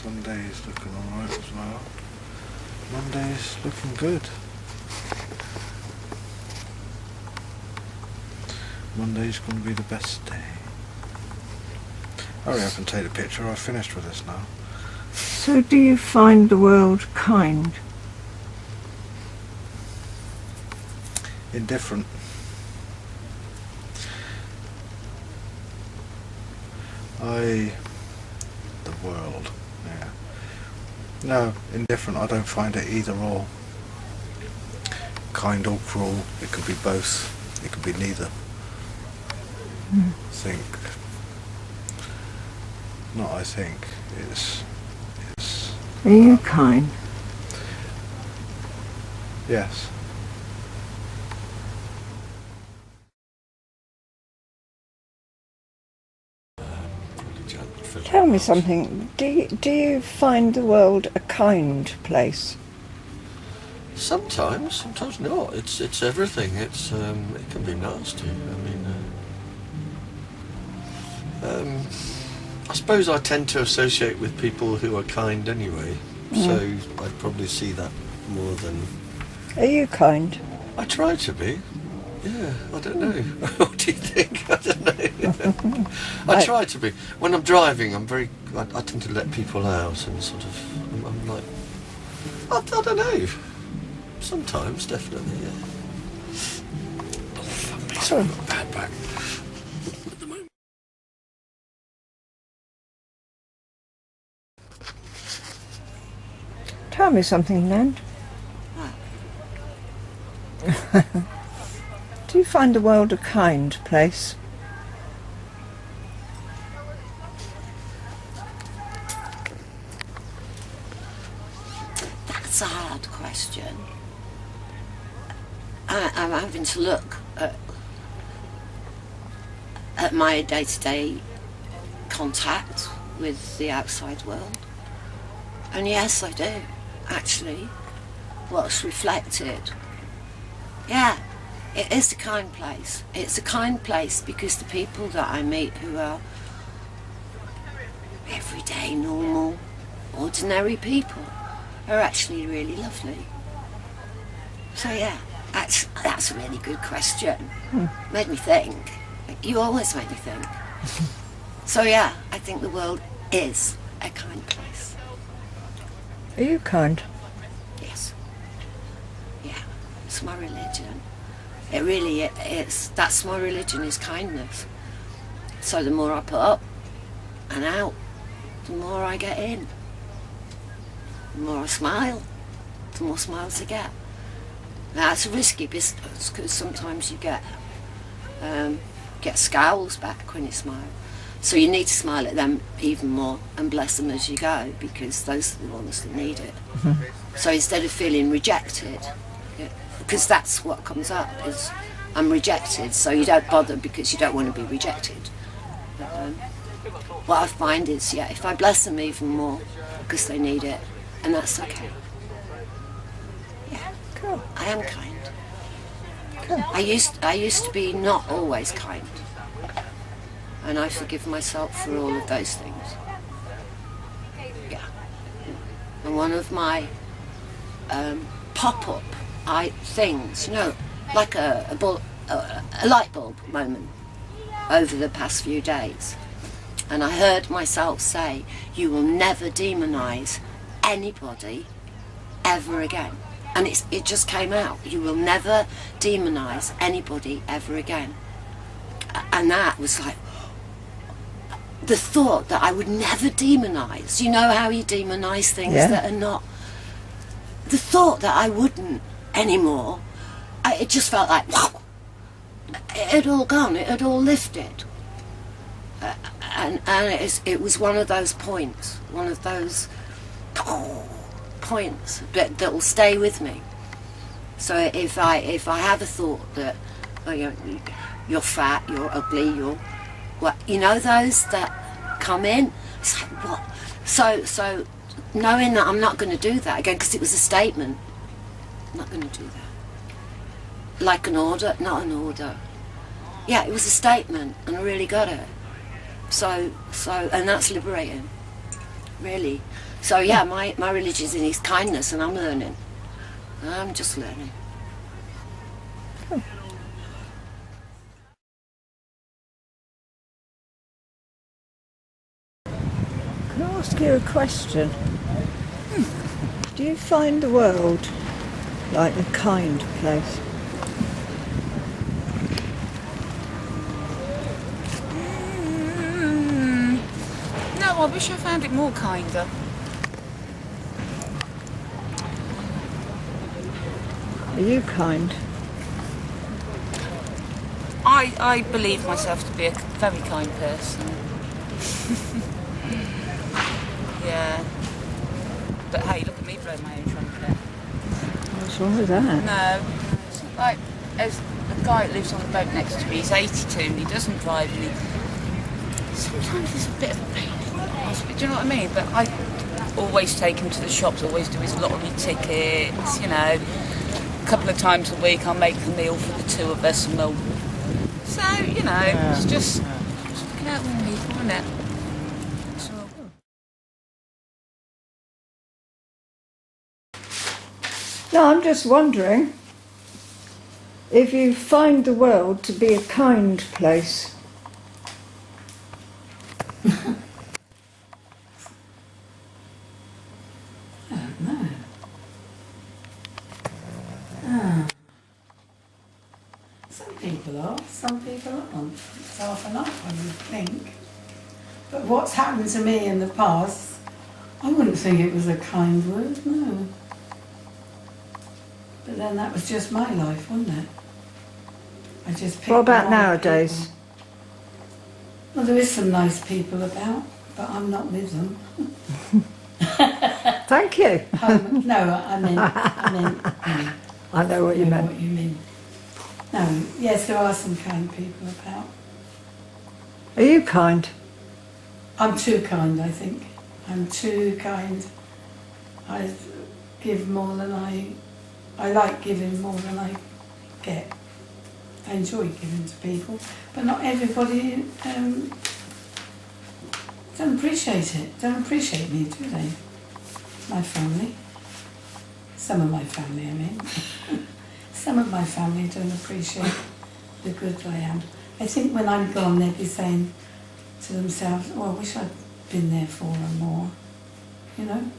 Sunday's looking alright as well. Monday's looking good. Monday's going to be the best day. Hurry up and take the picture, I've finished with this now. So do you find the world kind? Indifferent. The world, yeah. No, indifferent, I don't find it either or. Kind or cruel, it could be both, it could be neither. I think, it's... Are you kind? Yes. Tell me something. Do you find the world a kind place? Sometimes not. It's everything. It can be nasty. I suppose I tend to associate with people who are kind anyway, so I'd probably see that more than... Are you kind? I try to be. Yeah, I don't know. What do you think? I don't know. I try to be. When I'm driving, I tend to let people out and sort of, I'm like, I don't know. Sometimes, definitely, yeah. Oh, fuck me, sorry, I've got a bad back. At the moment. Tell me something, Nan. Do you find the world a kind place? That's a hard question. I'm having to look at my day-to-day contact with the outside world. And yes, I do, actually. What's reflected. Yeah, it is a kind place. It's a kind place because the people that I meet who are everyday, normal, ordinary people are actually really lovely. So yeah, that's a really good question. Made me think. You always make me think. So yeah, I think the world is a kind place. Are you kind? Yes. Yeah, it's my religion. It really is. That's my religion, is kindness. So the more I put up and out, the more I get in. The more I smile, the more smiles I get. Now it's a risky business because sometimes you get scowls back when you smile. So you need to smile at them even more and bless them as you go, because those are the ones that need it. So instead of feeling rejected, because that's what comes up, is I'm rejected, so you don't bother because you don't want to be rejected. What I find is, yeah, if I bless them even more because they need it, and that's okay. Yeah, Cool. I am kind. Cool. I used to be not always kind, and I forgive myself for all of those things. Yeah. And one of my pop-up things, like a light bulb moment over the past few days, and I heard myself say, "You will never demonise anybody ever again." And it just came out. You will never demonise anybody ever again. And that was like, the thought that I would never demonise. You know how you demonise things that are not... The thought that I wouldn't anymore, it just felt like, wow, it had all gone, it had all lifted. And it was one of those points, one of those points that will stay with me. So if I have a thought that you're fat, you're ugly, you're what, those that come in, it's like, what? So knowing that I'm not going to do that again, because it was a statement, I'm not going to do that. Like an order, not an order. Yeah, it was a statement, and I really got it. So and that's liberating. really. So yeah, my religion is kindness, and I'm learning. I'm just learning. Can I ask you a question? Do you find the world like a kind place? No, I wish I found it more kinder. Are you kind? I believe myself to be a very kind person. Yeah. But hey, look at me blowing my own trumpet. What's wrong with that? No. It's not like there's a guy that lives on the boat next to me, he's 82 and he doesn't drive and sometimes it's a bit of a pain in the arse, but do you know what I mean? But I always take him to the shops, always do his lottery tickets, you know. A couple of times a week I'll make a meal for the two of us and we'll... So, you know, it's just looking out for people, isn't it? So, No, I'm just wondering if you find the world to be a kind place. Some people are, some people aren't. It's half and half, I would think. But what's happened to me in the past, I wouldn't think it was a kind word, no. But then that was just my life, wasn't it? I just picked What about the wrong nowadays? people. Well, there is some nice people about, but I'm not with them. Thank you. No, I mean, I know what you know meant. what you mean. No, yes, there are some kind people about. Are you kind? I'm too kind, I think. I'm too kind. I give more than I like giving more than I get. I enjoy giving to people, but not everybody don't appreciate it. Don't appreciate me, do they? My family. Some of my family, I mean. Some of my family don't appreciate the good I am. I think when I'm gone, they'd be saying to themselves, oh, I wish I'd been there for them more, you know?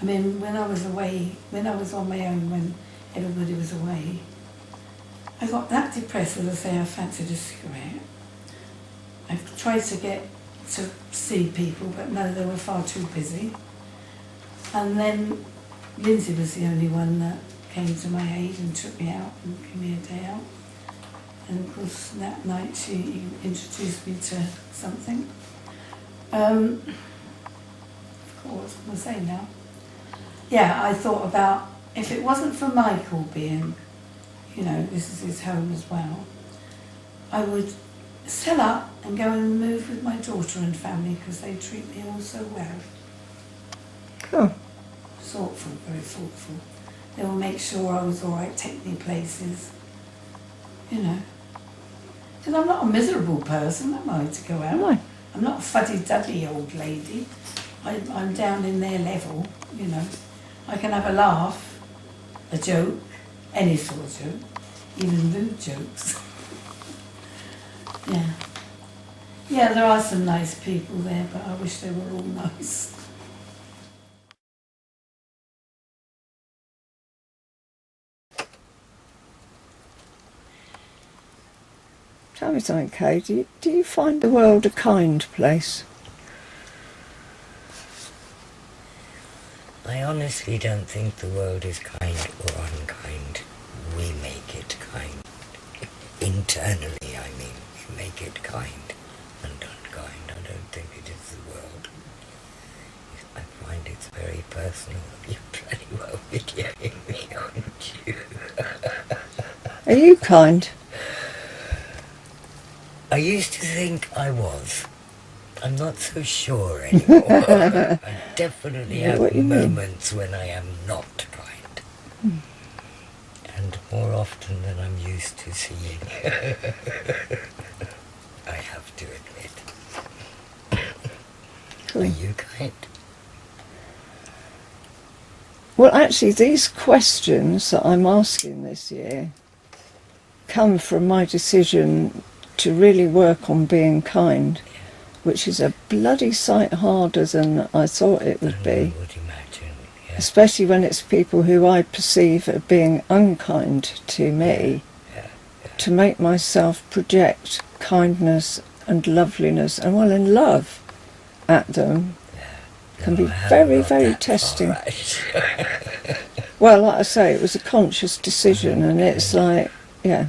I mean, when I was away, when I was on my own, when everybody was away, I got that depressed that I say I fancied a cigarette. I tried to get to see people, but no, they were far too busy. And then Lindsay was the only one that came to my aid and took me out and gave me a day out. And of course that night she introduced me to something. Of course, what am I saying now? Yeah, I thought about, if it wasn't for Michael being, you know, this is his home as well, I would sell up and go and move with my daughter and family because they treat me all so well. Oh, Thoughtful, very thoughtful. They will make sure I was all right, take me places, you know. Because I'm not a miserable person, am I, to go out? no. I'm not a fuddy-duddy old lady. I'm down in their level, you know. I can have a laugh, a joke, any sort of joke, even rude jokes. Yeah. Yeah, there are some nice people there, but I wish they were all nice. Tell me something, Kay. Do you find the world a kind place? I honestly don't think the world is kind or unkind. We make it kind. Internally, I mean, we make it kind and unkind. I don't think it is the world. I find it's very personal. You're bloody well videoing me, aren't you? Are you kind? I used to think I was. I'm not so sure anymore. I definitely Yeah, what have you mean? moments when I am not kind. And more often than I'm used to seeing. I have to admit. Cool. Are you kind? Well, actually, these questions that I'm asking this year come from my decision to really work on being kind, which is a bloody sight harder than I thought it would be. I would imagine, yeah. Especially when it's people who I perceive as being unkind to me, to make myself project kindness and loveliness and, well, and love at them can be very, very testing. Well, like I say, it was a conscious decision, and it's like, yeah.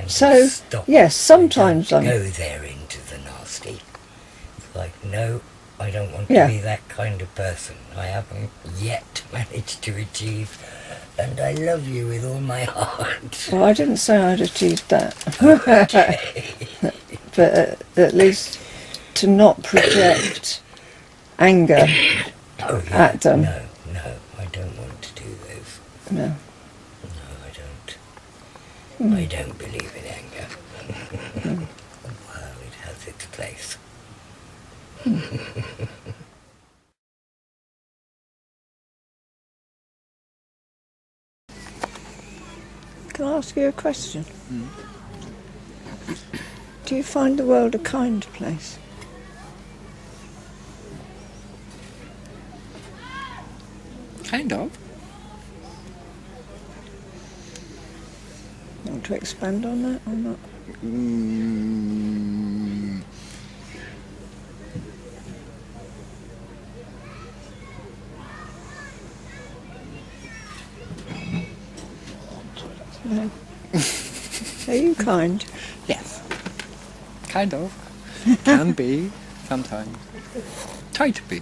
So, yes, sometimes I don't go there into the nasty. It's like, no, I don't want to be that kind of person. I haven't yet managed to achieve, and I love you with all my heart. Well, I didn't say I'd achieved that. But at least to not project anger at them. No, I don't want to do those. No. No, I don't. I don't believe in anger. Well, it has its place. Can I ask you a question? Do you find the world a kind place? Kind of. Want to expand on that or not? No. Are you kind? Yes. Kind of. Can be, sometimes. Try to be.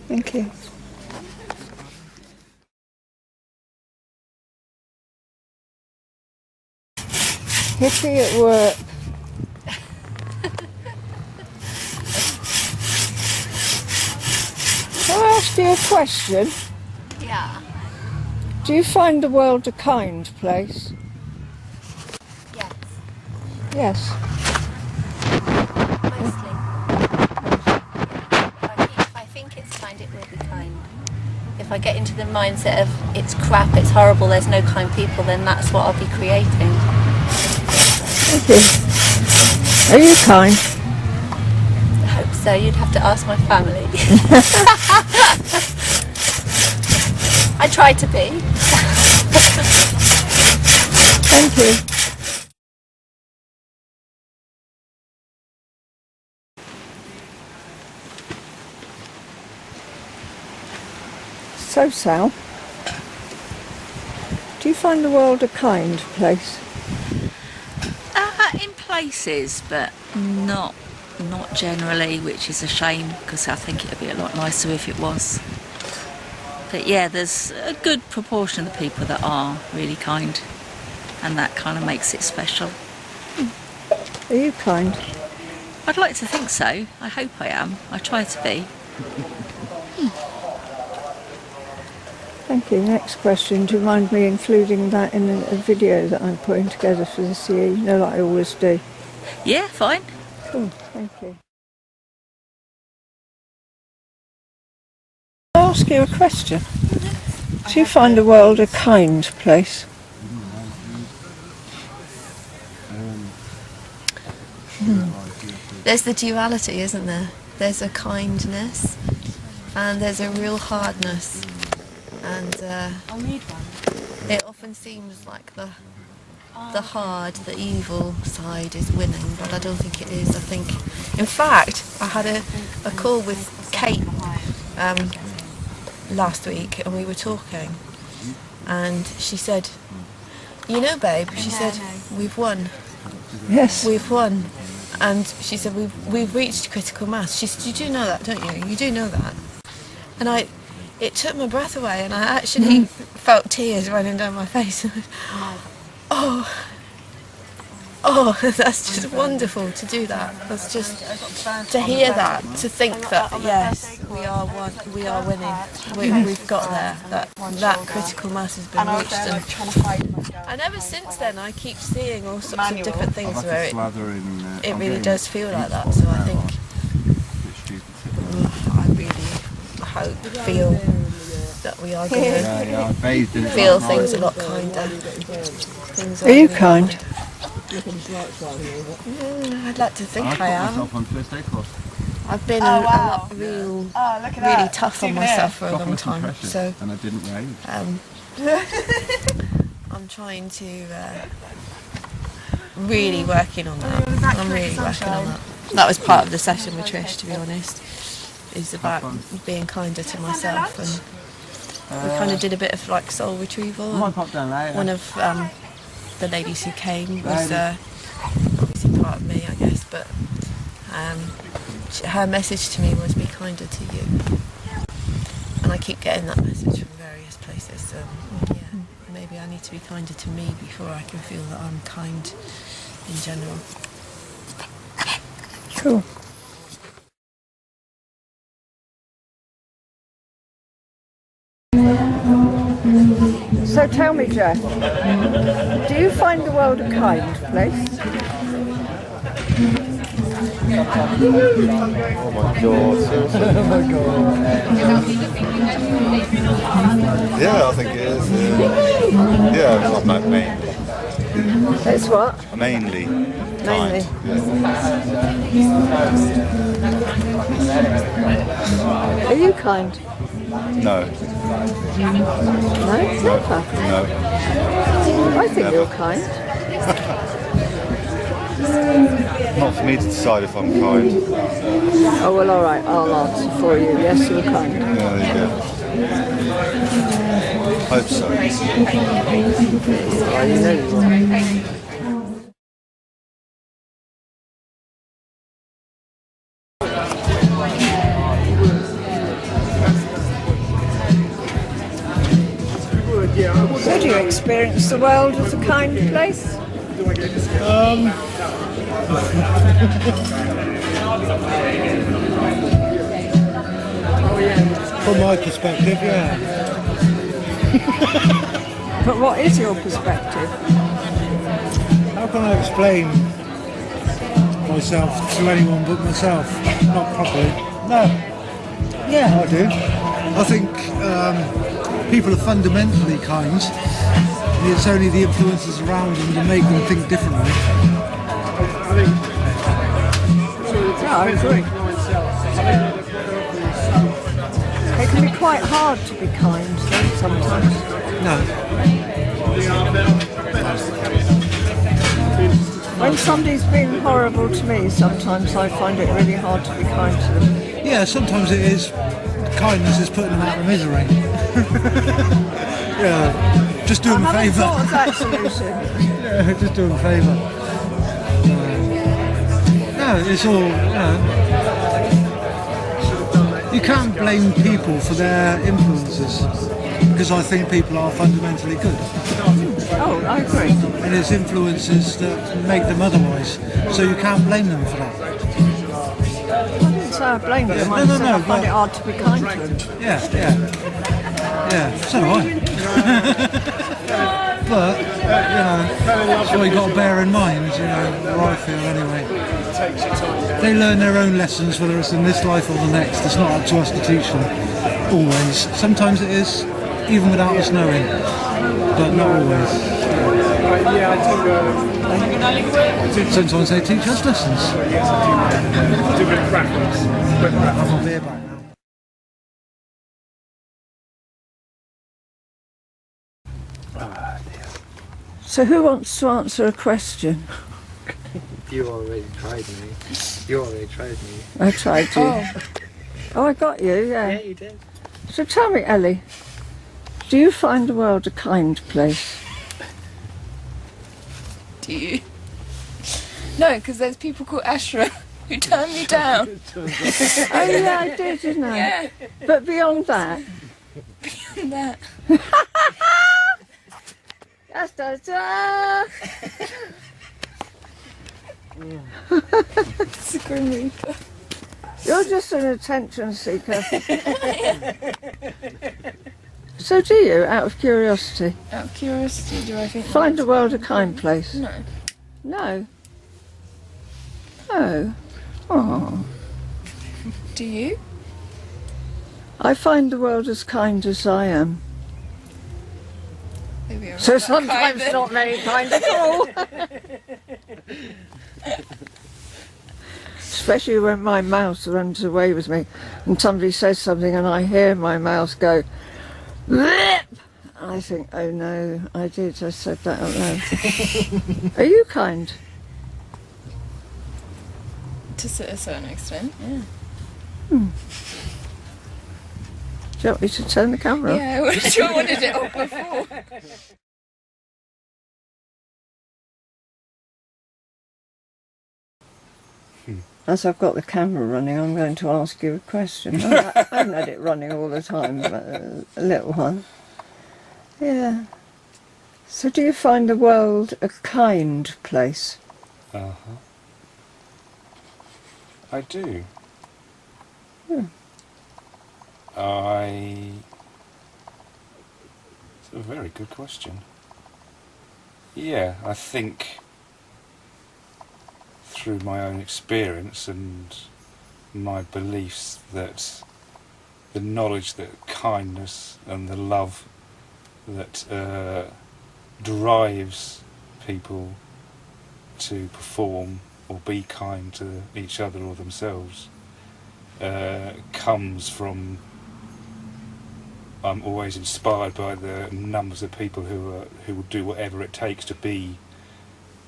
Thank you. Hippie at work. Can I ask you a question? Yeah. Do you find the world a kind place? Yes. Yes. Mostly. If I think it's kind, it will be kind. If I get into the mindset of it's crap, it's horrible, there's no kind people, then that's what I'll be creating. Thank you. Are you kind? I hope so. You'd have to ask my family. I try to be. Thank you. So, Sal, do you find the world a kind place? In places, but not generally, which is a shame because I think it would be a lot nicer if it was. But yeah, there's a good proportion of the people that are really kind, and that kind of makes it special. Are you kind? I'd like to think so. I hope I am. I try to be. Thank you. Next question. Do you mind me including that in a video that I'm putting together for this year? You know, like I always do. Yeah, fine. Cool. Thank you. I'll ask you a question. Do you find the world a kind place? There's the duality, isn't there? There's a kindness and there's a real hardness, and it often seems like the hard, the evil side is winning, but I don't think it is. I think, in fact, I had a call with Kate last week, and we were talking, and she said, you know, babe, she said, we've won. Yes. We've won. And she said, we've reached critical mass. She said, you do know that, don't you? You do know that. And it took my breath away, and I actually felt tears running down my face. Oh, that's just wonderful to do that. That's just to hear that, to think that yes, we are one, we are winning. We've got there. That critical mass has been reached, and ever since then, I keep seeing all sorts of different things where it really does feel like that. So I think I hope, feel that we are going to feel things a lot kinder. Things Are you kind? I'd like to think I am. I've been really tough on myself for a long time, so I'm trying to really working on that. I'm really working on that. That was part of the session with Trish, to be honest, is about being kinder to myself, and we kind of did a bit of like soul retrieval. One of the ladies who came was obviously part of me, I guess, but her message to me was be kinder to you, and I keep getting that message from various places, so yeah, maybe I need to be kinder to me before I can feel that I'm kind in general. Cool. So tell me, Jeff, do you find the world a kind place? Oh my god, seriously? Oh my god. Yeah, I think it is. Yeah, not mainly. It's what? Mainly. Mainly. Are you kind? No. No? Never? No. I think you're kind. Not for me to decide if I'm kind. Oh, well, all right, I'll answer for you. Yes, you're kind. Yeah, there you go. Hope so. Oh, you know you are. So do you experience the world as a kind place? From my perspective, yeah. But what is your perspective? How can I explain myself to anyone but myself? Not properly. No. Yeah, I do. I think people are fundamentally kind. It's only the influences around them that make them think differently. Yeah, I agree. It can be quite hard to be kind, though, sometimes. No. When somebody's been horrible to me, sometimes I find it really hard to be kind to them. Yeah, sometimes it is. Kindness is putting them out of misery. Yeah, just do them a favour. I haven't thought of that solution. Yeah, just do them a favour. No, it's all, you can't blame people for their influences, because I think people are fundamentally good. Oh, I agree. And it's influences that make them otherwise, so you can't blame them for that. I didn't say I blamed them, I said I find it hard to be kind to them. Yeah, so do I. But, that's what you've got to bear in mind, what I feel anyway. They learn their own lessons, whether it's in this life or the next. It's not up to us to teach them, always. Sometimes it is, even without us knowing, but not always. Sometimes they teach us lessons. I'll be back now. So who wants to answer a question? You already tried me. I tried you. Oh, I got you, yeah. Yeah, you did. So tell me, Ellie, do you find the world a kind place? Do you? No, because there's people called Ashra who turn me down. Oh yeah, I did, didn't I? Yeah. But beyond that... Beyond that... It's a Grim Reaper. You're just an attention seeker. So do you, out of curiosity? Out of curiosity, do I think... Find the world a kind place? No. No? Oh. Oh. Do you? I find the world as kind as I am. Maybe I'm So not that sometimes kind not very kind at all. Especially when my mouse runs away with me and somebody says something and I hear my mouse go, "Blip!" I think, oh no, I said that out loud. Are you kind? To a certain extent, yeah. Do you want me to turn the camera off? Yeah, I wanted it off before. As I've got the camera running, I'm going to ask you a question. I haven't had it running all the time, but a little while. Yeah. So do you find the world a kind place? Uh-huh. I do. Hmm. It's a very good question. Yeah, I think through my own experience and my beliefs that the knowledge that kindness and the love that drives people to perform or be kind to each other or themselves comes from, I'm always inspired by the numbers of people who will do whatever it takes to be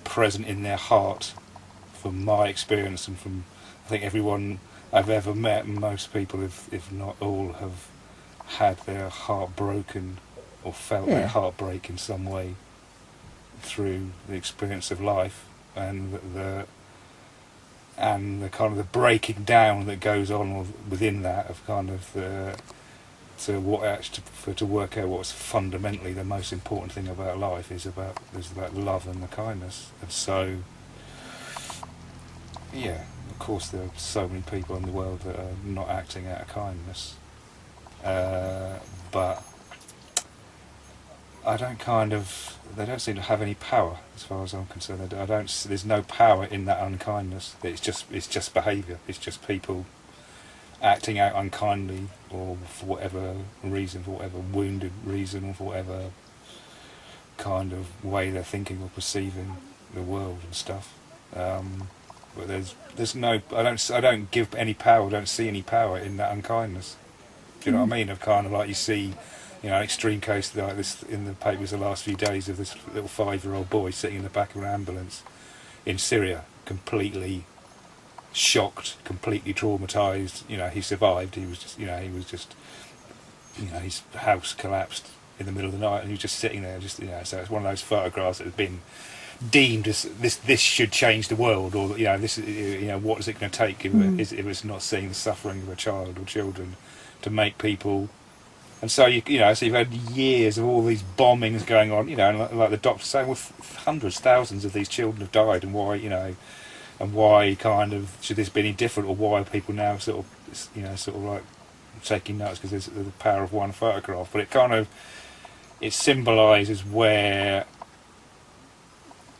present in their heart. From my experience and from, I think, everyone I've ever met, most people, if not all, have had their heart broken or felt their heart break in some way through the experience of life, and the kind of the breaking down that goes on within that of kind of to work out what's fundamentally the most important thing about life is about love and the kindness. And so, yeah, of course there are so many people in the world that are not acting out of kindness, but they don't seem to have any power as far as I'm concerned. There's no power in that unkindness. It's just behaviour. It's just people acting out unkindly, or for whatever reason, for whatever wounded reason, or for whatever kind of way they're thinking or perceiving the world and stuff. But there's no, I don't give any power. I don't see any power in that unkindness. Do you know what I mean? Of kind of like you see, an extreme case like this in the papers the last few days of this little 5-year-old boy sitting in the back of an ambulance in Syria, completely shocked, completely traumatised. He survived. He was just, his house collapsed in the middle of the night, and he was just sitting there. So it's one of those photographs that has been deemed as this should change the world, or this what is it going to take if it's not seeing the suffering of a child or children to make people. And so so you've had years of all these bombings going on, and like the doctor saying, well, hundreds, thousands of these children have died, and why, and why kind of should this be any different, or why are people now sort of like taking notes because there's the power of one photograph? But it symbolises where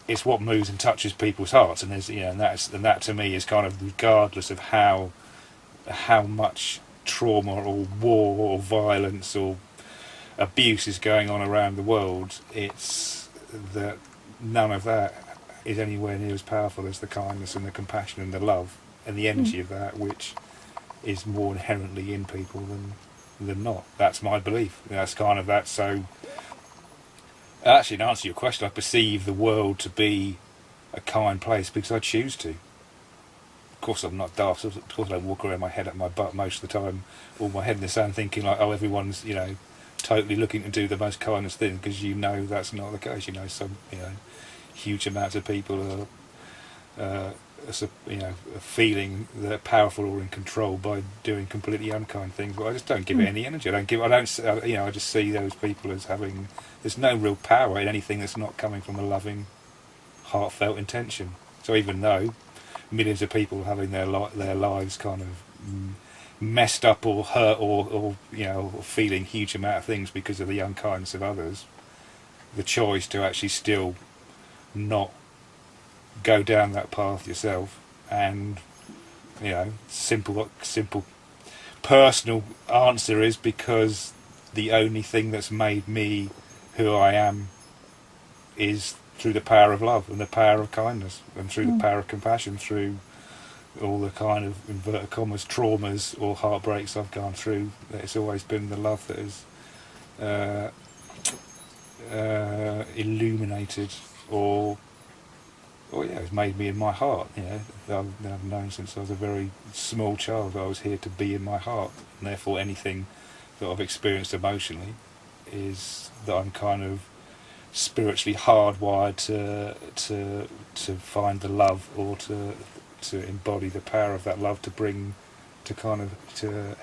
it's what moves and touches people's hearts, and there's and that to me is kind of regardless of how much trauma or war or violence or abuse is going on around the world, it's that none of that is anywhere near as powerful as the kindness and the compassion and the love and the energy of that, which is more inherently in people than not. That's my belief. That's kind of that. So actually, in answer to your question, I perceive the world to be a kind place because I choose to. Of course I'm not daft. Of course I don't walk around my head at my butt most of the time, or my head in the sand thinking like, oh, everyone's totally looking to do the most kindest thing, because that's not the case. Some huge amounts of people are feeling they're powerful or in control by doing completely unkind things. But I just don't give it any energy. I just see those people as having, there's no real power in anything that's not coming from a loving, heartfelt intention. So even though millions of people having their lives kind of messed up or hurt or feeling huge amount of things because of the unkindness of others, the choice to actually still not go down that path yourself and simple personal answer is because the only thing that's made me who I am is through the power of love and the power of kindness and through the power of compassion, through all the kind of inverted commas traumas or heartbreaks I've gone through. It's always been the love that has illuminated or yeah, it's made me in my heart. You know, I've known since I was a very small child I was here to be in my heart, and therefore anything that I've experienced emotionally is that I'm kind of spiritually hardwired to find the love, or to embody the power of that love, to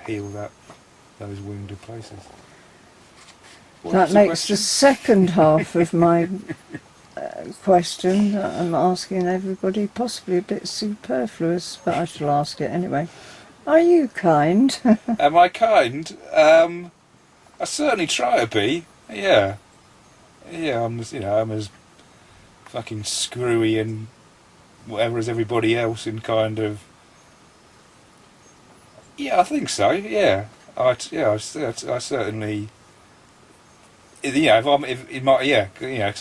heal those wounded places. That makes the second half of my question that I'm asking everybody possibly a bit superfluous, but I shall ask it anyway. Are you kind? Am I kind? I certainly try to be. Yeah. I'm as fucking screwy and whatever as everybody else in kind of. Yeah, I think so. Yeah, I certainly. Sort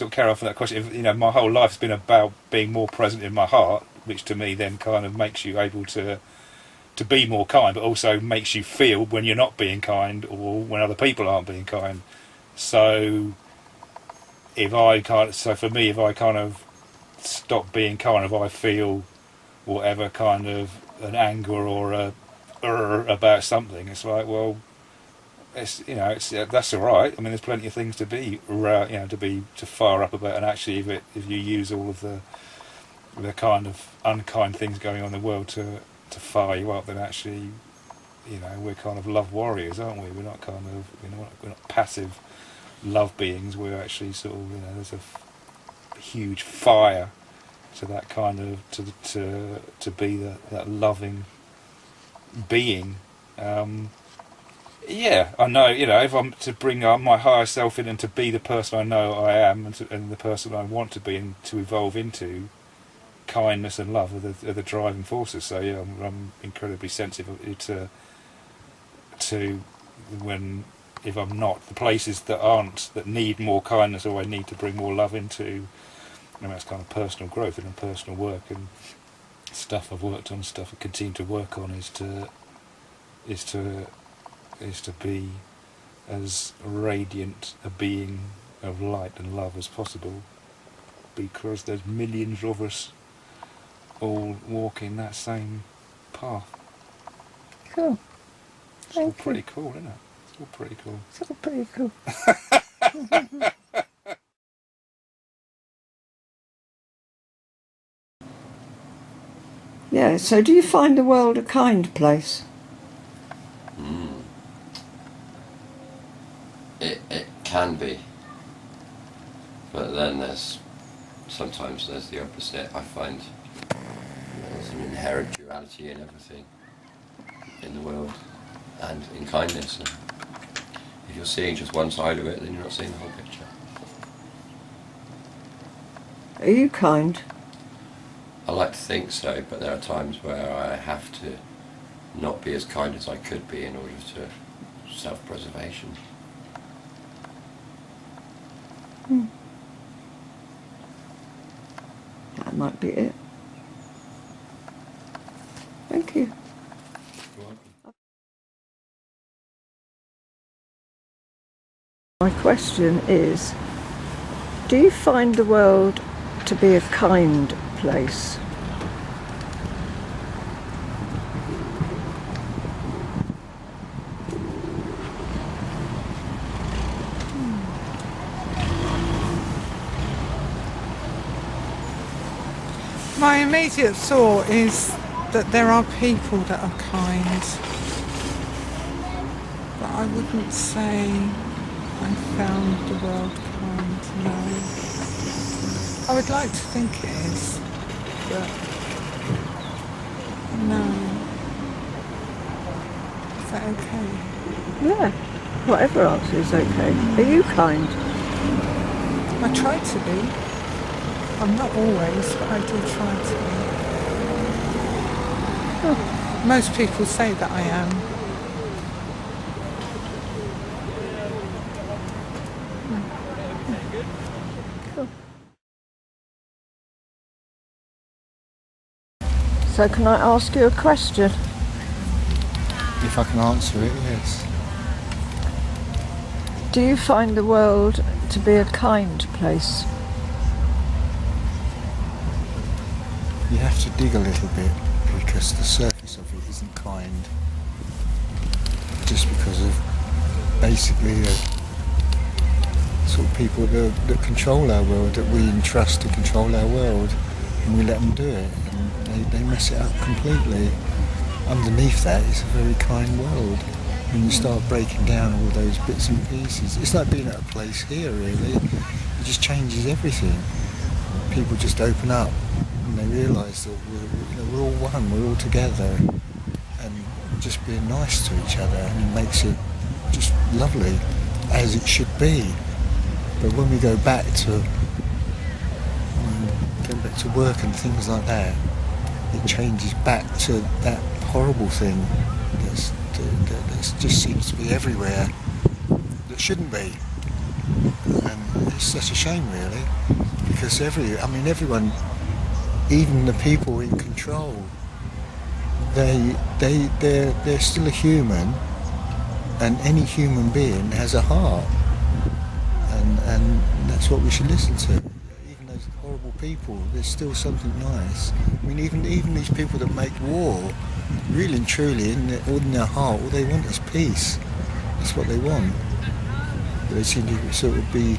of carry on from that question. If, my whole life's been about being more present in my heart, which to me then kind of makes you able to be more kind, but also makes you feel when you're not being kind or when other people aren't being kind. So, for me, if I kind of stop being kind, if I feel whatever kind of an anger or about something, it's like, well, it's that's all right. I mean, there's plenty of things to be to fire up about, and actually, if you use all of the kind of unkind things going on in the world to fire you up, then actually, we're kind of love warriors, aren't we? We're not kind of we're not passive love beings. We're actually sort of there's a huge fire to that kind of to be that loving being. Yeah, I know. If I'm to bring my higher self in and to be the person I know I am, and the person I want to be, and to evolve into, kindness and love are the driving forces. So yeah, I'm incredibly sensitive to when, if I'm not, the places that need more kindness, or I need to bring more love into, and that's kind of personal growth and personal work and stuff I've worked on, stuff I continue to work on, is to be as radiant a being of light and love as possible, because there's millions of us all walking that same path. Cool. It's all pretty cool, isn't it? It's all pretty cool. It's all pretty cool. Yeah, so do you find the world a kind place? It can be, but then sometimes there's the opposite. I find there's an inherent duality in everything in the world and in kindness. And if you're seeing just one side of it, then you're not seeing the whole picture. Are you kind? I like to think so, but there are times where I have to not be as kind as I could be in order to self-preservation. That might be it. Thank you. You're welcome. My question is, do you find the world to be a kind place? My immediate thought is that there are people that are kind, but I wouldn't say I found the world kind, no. I would like to think it is, but no. Is that okay? Yeah, whatever answer is okay. Are you kind? I try to be. I'm not always, but I do try to be. Most people say that I am. So can I ask you a question? If I can answer it, yes. Do you find the world to be a kind place? You have to dig a little bit because the surface of it isn't kind. Just because of basically the sort of people that control our world, that we entrust to control our world, and we let them do it, and they mess it up completely. Underneath that is a very kind world. When you start breaking down all those bits and pieces, it's like being at a place here really. It just changes everything. People just open up and they realise that we're all one, we're all together, and just being nice to each other, and it makes it just lovely, as it should be. But when we go back to work and things like that, it changes back to that horrible thing that just seems to be everywhere that shouldn't be. And it's such a shame really, because everyone, even the people in control, they're still a human, and any human being has a heart, and that's what we should listen to. Even those horrible people, there's still something nice. I mean, even these people that make war, really and truly, in their heart, all they want is peace. That's what they want. But they seem to sort of be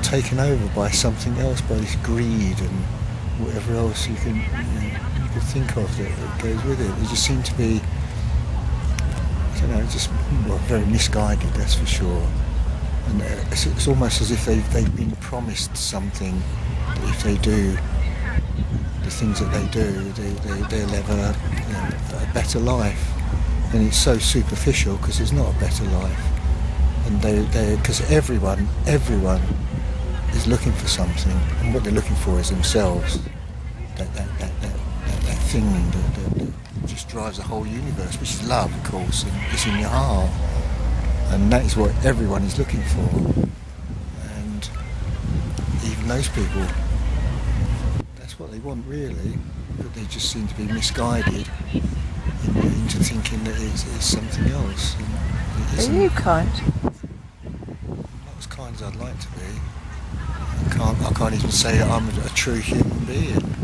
taken over by something else, by this greed and whatever else you could think of that goes with it. They just seem to be, I don't know, just very misguided, that's for sure. And it's almost as if they've been promised something, that if they do the things that they do, they'll have a better life. And it's so superficial, because it's not a better life. And because everyone is looking for something, and what they're looking for is themselves. That thing that just drives the whole universe, which is love, of course, and it's in your heart. And that is what everyone is looking for. And even those people, that's what they want really, but they just seem to be misguided into thinking that it's something else. Are you kind? Not as kind as I'd like to be. I can't even say that I'm a true human being.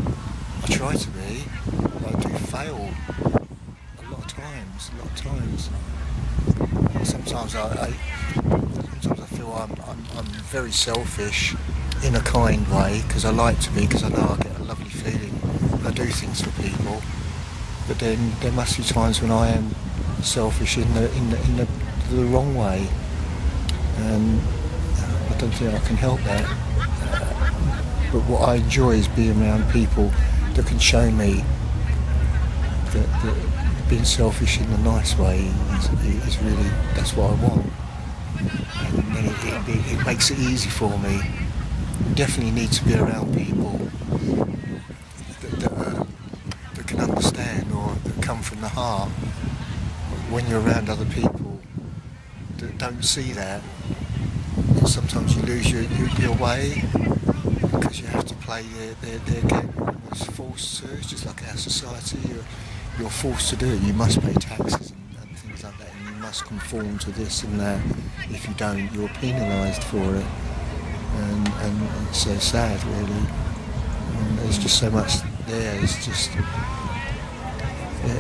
I try to be, but I do fail a lot of times. Sometimes I feel I'm very selfish in a kind way, because I like to be, because I know I get a lovely feeling when I do things for people. But then there must be times when I am selfish in the wrong way, and I don't think I can help that. But what I enjoy is being around people that can show me that being selfish in a nice way is really, that's what I want. And then it makes it easy for me. You definitely need to be around people that can understand, or that come from the heart. When you're around other people that don't see that, sometimes you lose your way, because you have to play their game. You're almost forced to. It's just like our society. You're forced to do it. You must pay taxes and things like that, and you must conform to this and that. If you don't, you're penalised for it, and it's so sad, really. And there's just so much there. It's just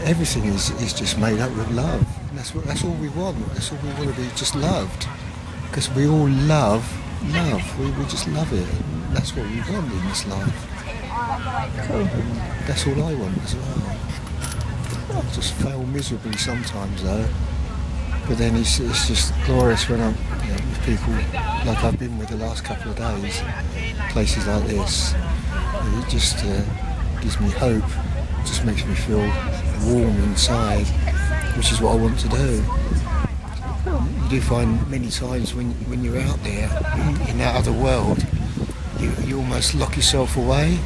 everything is just made up with love. And that's all we want. That's all we want to be, just loved, because we all love. We just love it. And that's what we want in this life. Cool. And that's all I want as well. I just fail miserably sometimes though, but then it's just glorious when I'm with people like I've been with the last couple of days, places like this. It just gives me hope, it just makes me feel warm inside, which is what I want to do. You do find many times when you're out there in that other world, you almost lock yourself away.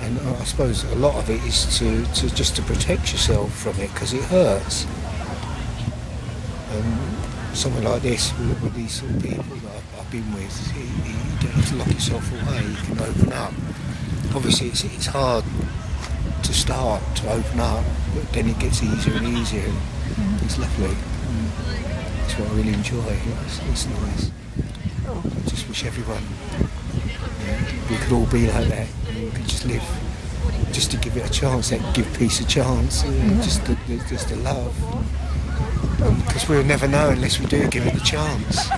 And I suppose a lot of it is to just to protect yourself from it, because it hurts. And something like this, with these sort of people that I've been with, you don't have to lock yourself away. You can open up. Obviously, it's hard to start, to open up, but then it gets easier and easier. And it's lovely. That's what I really enjoy. It's nice. I just wish everyone, we could all be like that. We could just live, just to give it a chance, give peace a chance, just the love. Because we'll never know unless we do give it a chance.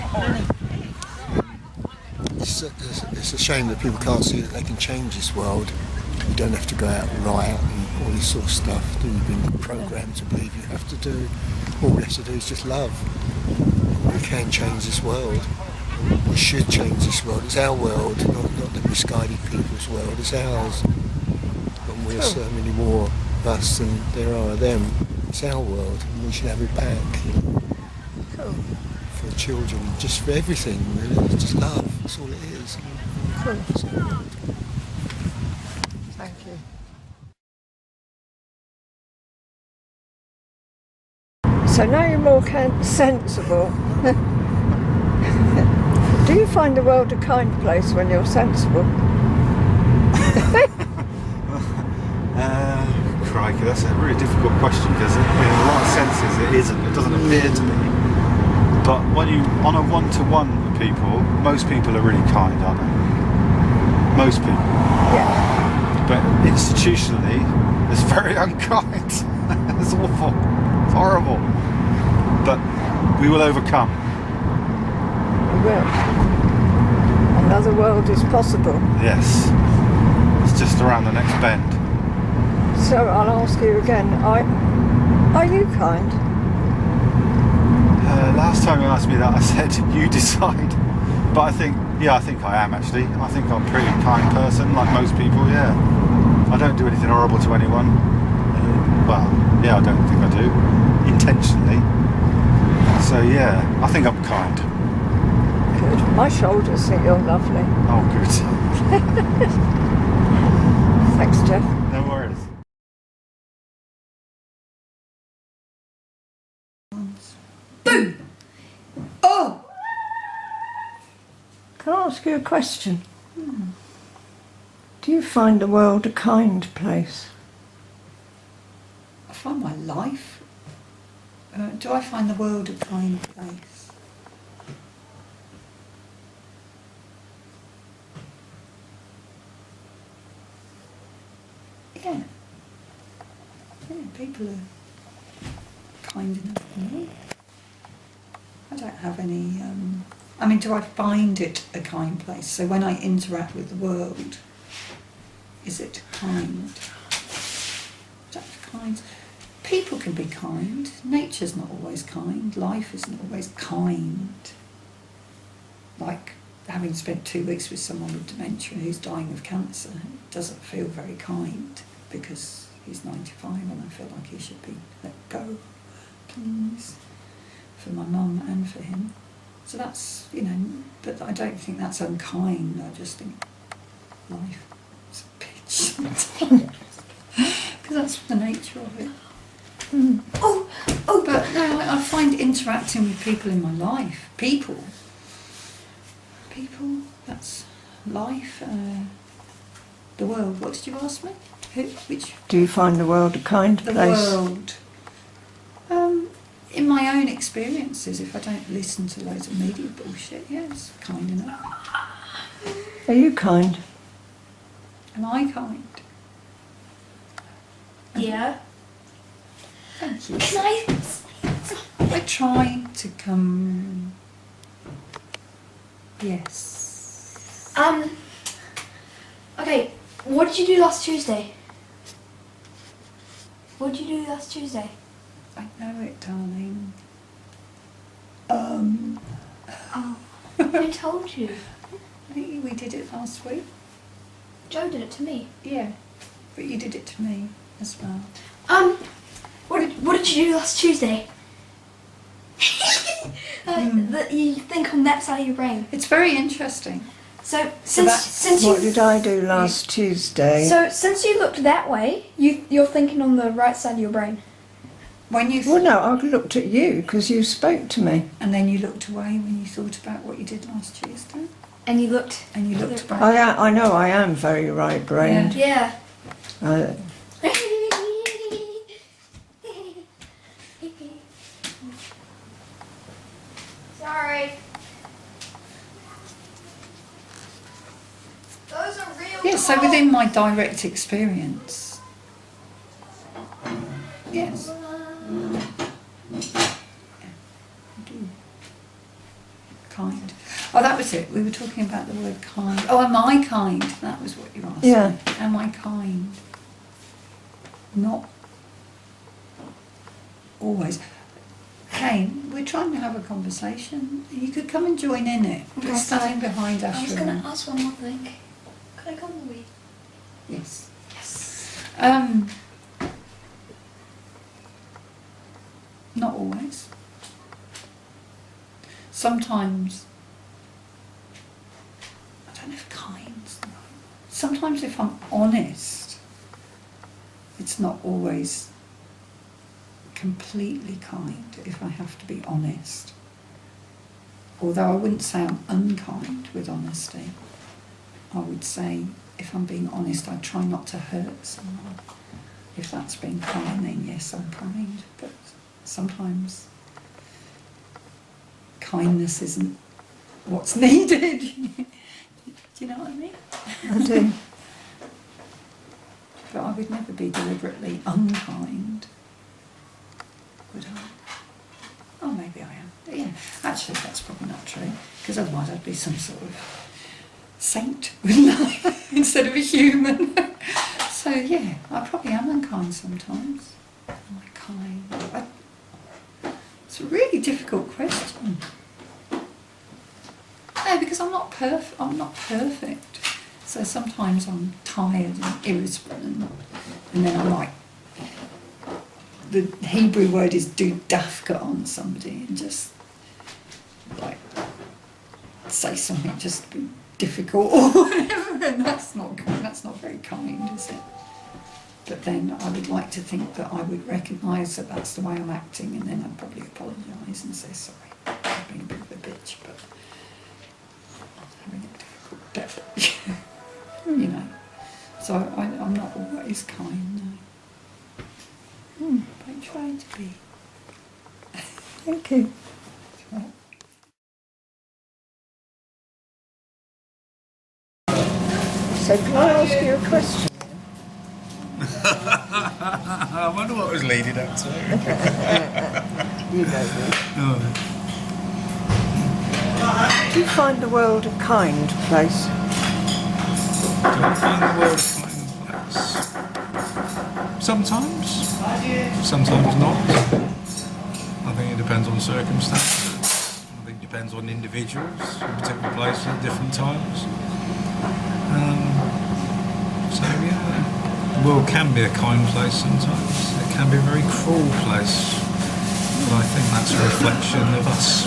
It's a shame that people can't see that they can change this world. You don't have to go out and riot and all this sort of stuff that you've been programmed to believe you have to do. All we have to do is just love. We can change this world. We should change this world. It's our world, not the misguided people's world. It's ours. And we're so many more of us than there are of them. It's our world, and we should have it back. Cool. For children, just for everything, really. It's just love. That's all it is. Cool. Thank you. So now you're more sensible. Do you find the world a kind place when you're sensible? Crikey, that's a really difficult question because in a lot of senses it isn't. It doesn't appear to be. But when you, on a one-to-one with people, most people are really kind, aren't they? Most people. Yeah. But institutionally, it's very unkind. It's awful. It's horrible. But we will overcome. We will. Another world is possible. Yes. It's just around the next bend. So I'll ask you again, are you kind? Last time you asked me that I said you decide. But I think I am actually. I think I'm a pretty kind person, like most people, yeah. I don't do anything horrible to anyone. Well, yeah, I don't think I do. Intentionally. So yeah, I think I'm kind. Good. My shoulders think you're lovely. Oh, good. Thanks, Jeff. No worries. Boom! Oh! Can I ask you a question? Do you find the world a kind place? I find my life. Do I find the world a kind place? Yeah. Yeah, people are kind enough to me. I don't have any, I mean, do I find it a kind place? So when I interact with the world, is it kind? I don't have kind. People can be kind. Nature's not always kind. Life isn't always kind. Like having spent 2 weeks with someone with dementia who's dying of cancer, it doesn't feel very kind because he's 95 and I feel like he should be let go, please, for my mum and for him. So that's, you know, but I don't think that's unkind. I just think life is a bitch because that's the nature of it. But no, I find interacting with people in my life, people, that's life, the world. What did you ask me? Which? Do you find the world a kind The place? world. In my own experiences, if I don't listen to loads of media bullshit, yeah, it's kind enough. Are you kind? Am I kind? Yeah. Thank you. Can I try to come. Yes. Okay, what did you do last Tuesday? What did you do last Tuesday? I know it, darling. Oh, who told you? I think we did it last week. Joe did it to me. Yeah, but you did it to me as well. What did you do last Tuesday? You think on that side of your brain. It's very interesting. So since What did I do last Tuesday? So since you looked that way, you're thinking on the right side of your brain. When you Well, no, I looked at you because you spoke to me. and then you looked away when you thought about what you did last Tuesday. And you looked. And you looked back. I know I am very right-brained. Yeah. Uh, Sorry. Those are real. Yes, so within my direct experience. Yes. Kind. Oh, that was it. We were talking about the word kind. Oh, am I kind? That was what you asked. Yeah. Me. Am I kind? Not always. Hey, we're trying to have a conversation. You could come and join in it. We're standing behind I was Asher. going to ask one more thing. Could I come with you? Yes. Yes. Not always. Sometimes, I don't know if kind's the right. Sometimes if I'm honest, it's not always completely kind if I have to be honest. Although I wouldn't say I'm unkind with honesty. I would say, if I'm being honest, I try not to hurt someone. If that's being kind, then yes, I'm kind. But sometimes kindness isn't what's needed. Do you know what I mean? I do. But I would never be deliberately unkind, would I? Oh, maybe I am. But yeah, actually that's probably not true, because otherwise I'd be some sort of saint, wouldn't I? Instead of a human. So yeah, I probably am unkind sometimes. Am I kind? It's a really difficult question. No, because I'm not perfect. So sometimes I'm tired and irritable, and then I'm like, the Hebrew word is do dafka on somebody and just like say something just to be difficult or whatever, and that's not very kind, is it? But then I would like to think that I would recognise that that's the way I'm acting, and then I'd probably apologise and say sorry, I've been a bit of a bitch, but I'm having a difficult day. You know, so I'm not always kind, no. But I try to be. Thank you. So can I ask you a question? I wonder what was leading up to. You know me. Do you find the world a kind place? Do I find the world a kind place? Sometimes. Sometimes not. I think it depends on circumstances. I think it depends on individuals in particular places at different times. So yeah, the world can be a kind place sometimes. It can be a very cruel place. But I think that's a reflection of us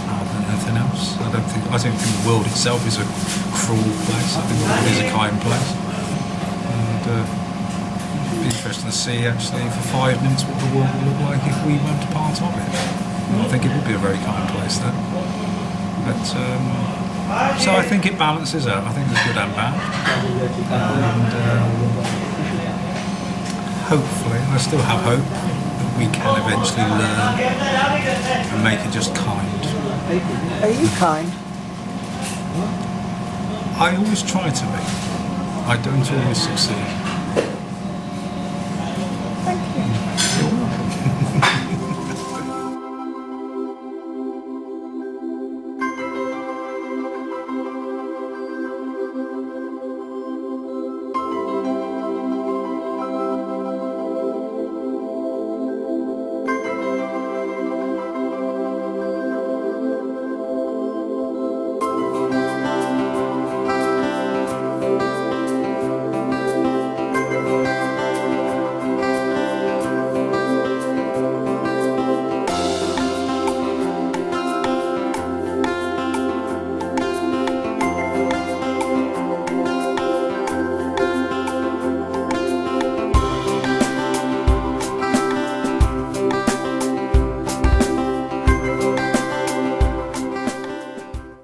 rather than anything else. I don't think the world itself is a cruel place. I think the world is a kind place. And it'd be interesting to see actually for 5 minutes what the world would look like if we weren't a part of it. And I think it would be a very kind place then. But so I think it balances out. I think there's good and bad. And hopefully, I still have hope that we can eventually learn and make it just kind. Are you kind? I always try to be. I don't always succeed.